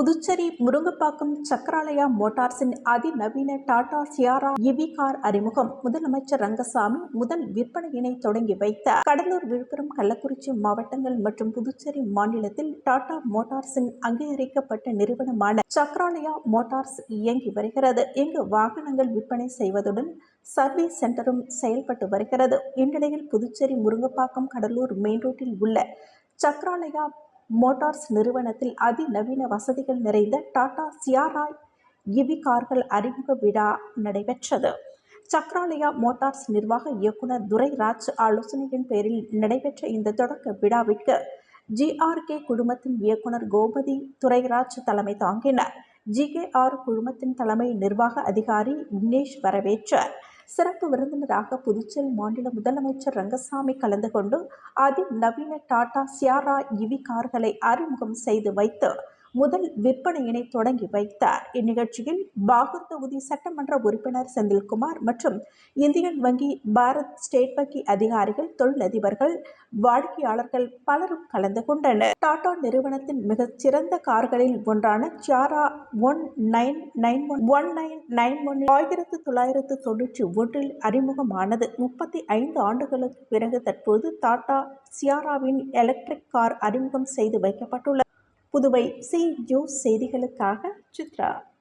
புதுச்சேரி முருங்கப்பாக்கம் சக்கராலயா மோட்டார்ஸின் அதிநவீன டாடா சியாரா இவி கார் அறிமுகம். முதலமைச்சர் ரங்கசாமி முதல் விற்பனையினை தொடங்கி வைத்தார். கடலூர், விழுப்புரம், கள்ளக்குறிச்சி மாவட்டங்கள் மற்றும் புதுச்சேரி மாநிலத்தில் டாடா மோட்டார்ஸின் அங்கீகரிக்கப்பட்ட நிறுவனமான சக்கராலயா மோட்டார்ஸ் இயங்கி வருகிறது. இங்கு வாகனங்கள் விற்பனை செய்வதுடன் சர்வீஸ் சென்டரும் செயல்பட்டு வருகிறது. இந்நிலையில் புதுச்சேரி முருங்கப்பாக்கம் கடலூர் மெயின் ரோட்டில் உள்ள சக்கராலயா மோட்டார்ஸ் நிறுவனத்தில் அதிநவீன வசதிகள் நிறைந்த டாடா சியாரா இவி கார்கள் அறிமுக விழா நடைபெற்றது. சக்கராலயா மோட்டார்ஸ் நிர்வாக இயக்குனர் துரைராஜ் ஆலோசனையின் பேரில் நடைபெற்ற இந்த தொடக்க விழாவிற்கு GRK குழுமத்தின் இயக்குனர் கோமதி துரைராஜ் தலைமை தாங்கினார். GKR குழுமத்தின் தலைமை நிர்வாக அதிகாரி விக்னேஷ் வரவேற்றார். சிறப்பு விருந்தினராக புதுச்சேரி மாநில முதலமைச்சர் ரங்கசாமி கலந்து கொண்டு அதிநவீன டாடா சியாரா இவி கார்களை அறிமுகம் செய்து வைத்து முதல் விற்பனையினை தொடங்கி வைத்தார். இந்நிகழ்ச்சியில் பாகூர் தொகுதி சட்டமன்ற உறுப்பினர் செந்தில்குமார் மற்றும் இந்தியன் வங்கி, பாரத் ஸ்டேட் வங்கி அதிகாரிகள், தொழிலதிபர்கள், வாடிக்கையாளர்கள் பலரும் கலந்து கொண்டனர். டாடா நிறுவனத்தின் மிகச்சிறந்த கார்களில் ஒன்றான சியாரா 1991 1991 அறிமுகமானது. 35 ஆண்டுகளுக்கு பிறகு தற்போது டாடா சியாராவின் எலக்ட்ரிக் கார் அறிமுகம் செய்து வைக்கப்பட்டுள்ளது. புதுவை சி நியூஸ் செய்திகளுக்காக சித்ரா.